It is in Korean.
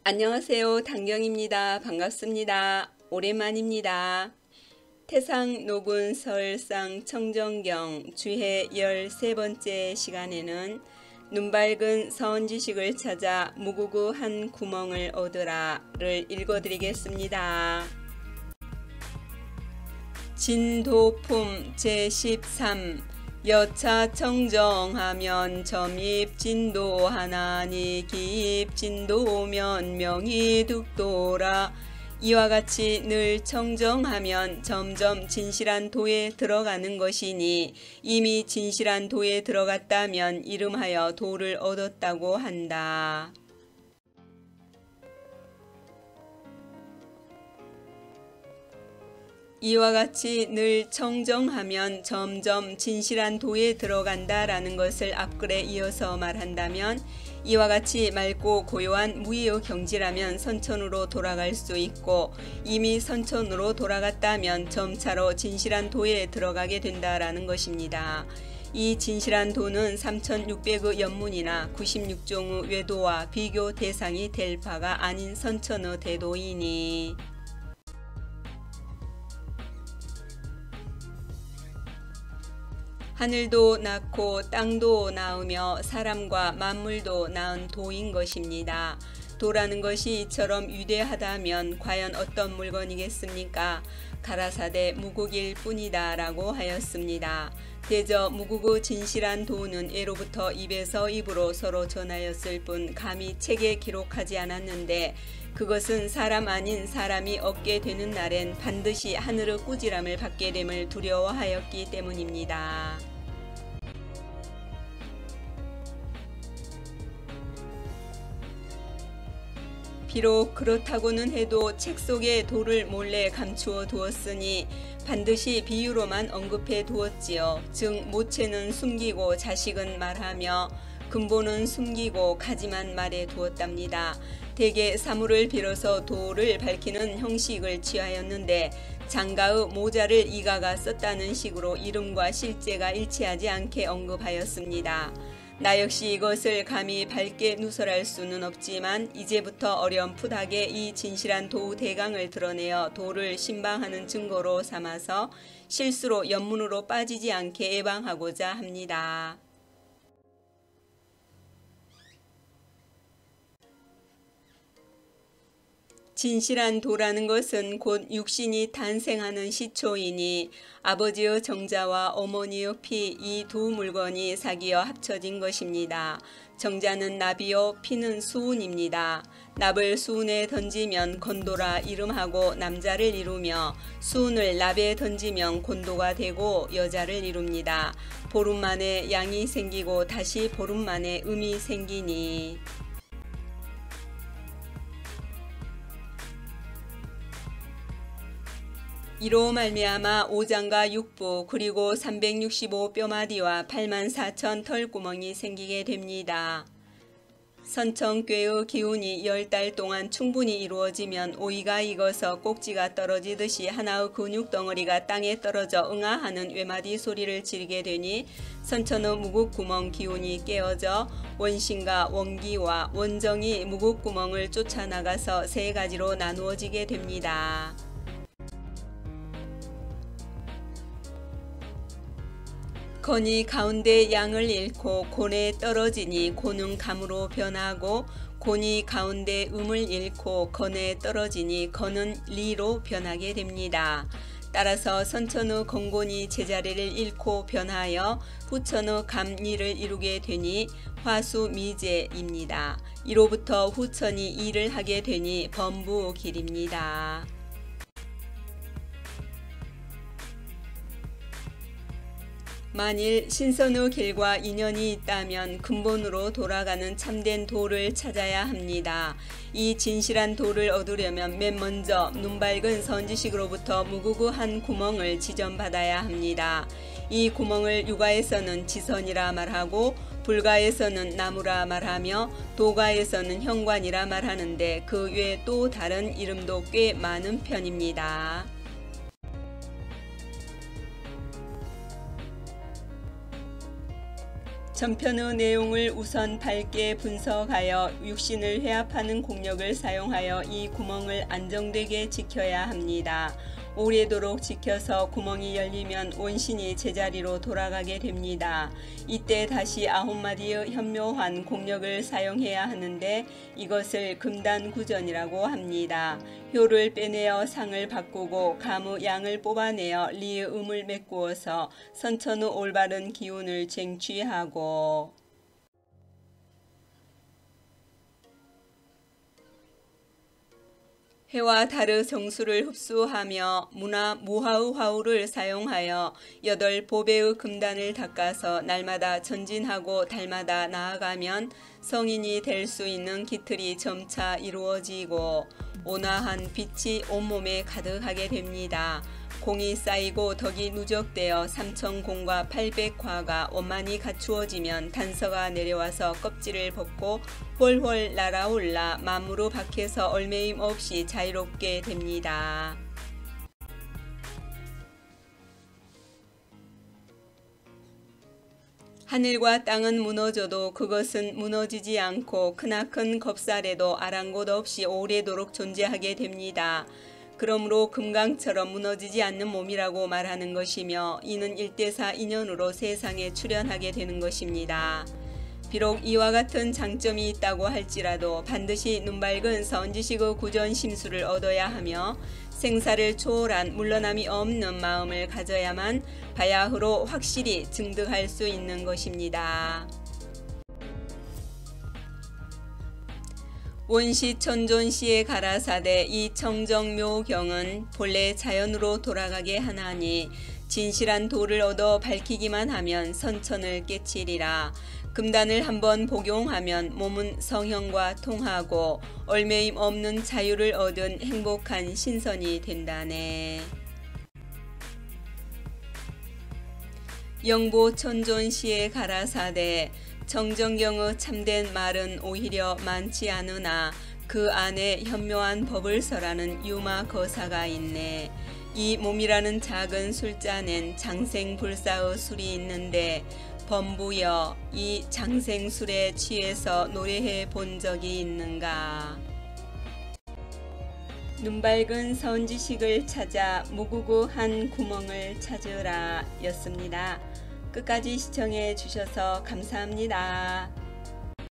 안녕하세요. 단경입니다. 반갑습니다. 오랜만입니다. 태상 녹은 설상 청정경 주해 13번째 시간에는 눈밝은 선지식을 찾아 무구구 한 구멍을 얻으라를 읽어드리겠습니다. 진도품 제13 여차 청정하면 점입 진도하나니 기입 진도면 명이 득도라. 이와 같이 늘 청정하면 점점 진실한 도에 들어가는 것이니 이미 진실한 도에 들어갔다면 이름하여 도를 얻었다고 한다. 이와 같이 늘 청정하면 점점 진실한 도에 들어간다라는 것을 앞글에 이어서 말한다면 이와 같이 맑고 고요한 무의의 경지라면 선천으로 돌아갈 수 있고 이미 선천으로 돌아갔다면 점차로 진실한 도에 들어가게 된다라는 것입니다. 이 진실한 도는 3600의 연문이나 96종의 외도와 비교 대상이 될 바가 아닌 선천의 대도이니 하늘도 낳고 땅도 낳으며 사람과 만물도 낳은 도인 것입니다. 도라는 것이 이처럼 위대하다면 과연 어떤 물건이겠습니까? 가라사대 무국일 뿐이다 라고 하였습니다. 대저 무국의 진실한 도는 예로부터 입에서 입으로 서로 전하였을 뿐 감히 책에 기록하지 않았는데 그것은 사람 아닌 사람이 얻게 되는 날엔 반드시 하늘의 꾸지람을 받게 됨을 두려워하였기 때문입니다. 비록 그렇다고는 해도 책 속에 도를 몰래 감추어 두었으니 반드시 비유로만 언급해 두었지요. 즉 모체는 숨기고 자식은 말하며 근본은 숨기고 가지만 말해 두었답니다. 대개 사물을 빌어서 도를 밝히는 형식을 취하였는데 장가의 모자를 이가가 썼다는 식으로 이름과 실제가 일치하지 않게 언급하였습니다. 나 역시 이것을 감히 밝게 누설할 수는 없지만 이제부터 어렴풋하게 이 진실한 도 대강을 드러내어 도를 신방하는 증거로 삼아서 실수로 연문으로 빠지지 않게 예방하고자 합니다. 진실한 도라는 것은 곧 육신이 탄생하는 시초이니 아버지의 정자와 어머니의 피 이 두 물건이 사귀어 합쳐진 것입니다. 정자는 납이요 피는 수운입니다. 납을 수운에 던지면 건도라 이름하고 남자를 이루며 수운을 납에 던지면 곤도가 되고 여자를 이룹니다. 보름 만에 양이 생기고 다시 보름 만에 음이 생기니 이로 말미암아 오장과 육부 그리고 365 뼈마디와 84,000 털구멍이 생기게 됩니다. 선천꾀의 기운이 10달 동안 충분히 이루어지면 오이가 익어서 꼭지가 떨어지듯이 하나의 근육 덩어리가 땅에 떨어져 응아하는 외마디 소리를 지르게 되니 선천의 무국구멍 기운이 깨어져 원신과 원기와 원정이 무국구멍을 쫓아나가서 세 가지로 나누어지게 됩니다. 건이 가운데 양을 잃고 곤에 떨어지니 곤은 감으로 변하고 곤이 가운데 음을 잃고 건에 떨어지니 건은 리로 변하게 됩니다. 따라서 선천의 건곤이 제자리를 잃고 변하여 후천의 감리를 이루게 되니 화수미제입니다. 이로부터 후천이 일을 하게 되니 범부길입니다. 만일 신선의 길과 인연이 있다면 근본으로 돌아가는 참된 도를 찾아야 합니다. 이 진실한 도를 얻으려면 맨 먼저 눈밝은 선지식으로부터 무구구 한 구멍을 지점받아야 합니다. 이 구멍을 유가에서는 지선이라 말하고 불가에서는 나무라 말하며 도가에서는 현관이라 말하는데 그 외 또 다른 이름도 꽤 많은 편입니다. 전편의 내용을 우선 밝게 분석하여 육신을 회합하는 공력을 사용하여 이 구멍을 안정되게 지켜야 합니다. 오래도록 지켜서 구멍이 열리면 원신이 제자리로 돌아가게 됩니다. 이때 다시 9마디의 현묘한 공력을 사용해야 하는데 이것을 금단구전이라고 합니다. 효를 빼내어 상을 바꾸고 감의 양을 뽑아내어 리의 음을 메꾸어서 선천의 올바른 기운을 쟁취하고 해와 달의 정수를 흡수하며 문화 무하의 화우를 사용하여 8보배의 금단을 닦아서 날마다 전진하고 달마다 나아가면 성인이 될 수 있는 기틀이 점차 이루어지고 온화한 빛이 온몸에 가득하게 됩니다. 공이 쌓이고 덕이 누적되어 3000공과 800화가 원만히 갖추어지면 단서가 내려와서 껍질을 벗고 훨훨 날아올라 만무로 밖에서 얼매임 없이 자유롭게 됩니다. 하늘과 땅은 무너져도 그것은 무너지지 않고 크나큰 겁살에도 아랑곳 없이 오래도록 존재하게 됩니다. 그러므로 금강처럼 무너지지 않는 몸이라고 말하는 것이며 이는 일대사 인연으로 세상에 출현하게 되는 것입니다. 비록 이와 같은 장점이 있다고 할지라도 반드시 눈밝은 선지식의 구전 심수를 얻어야 하며 생사를 초월한 물러남이 없는 마음을 가져야만 바야흐로 확실히 증득할 수 있는 것입니다. 원시천존시의 가라사대 이 청정묘경은 본래 자연으로 돌아가게 하나니 진실한 도를 얻어 밝히기만 하면 선천을 깨치리라. 금단을 한번 복용하면 몸은 성형과 통하고 얼매임 없는 자유를 얻은 행복한 신선이 된다네. 영보천존시의 가라사대 정정경의 참된 말은 오히려 많지 않으나 그 안에 현묘한 법을 설하는 유마거사가 있네. 이 몸이라는 작은 술잔엔 장생불사의 술이 있는데 범부여 이 장생술에 취해서 노래해 본 적이 있는가. 눈밝은 선지식을 찾아 무구구한 구멍을 찾으라 였습니다. 끝까지 시청해 주셔서 감사합니다.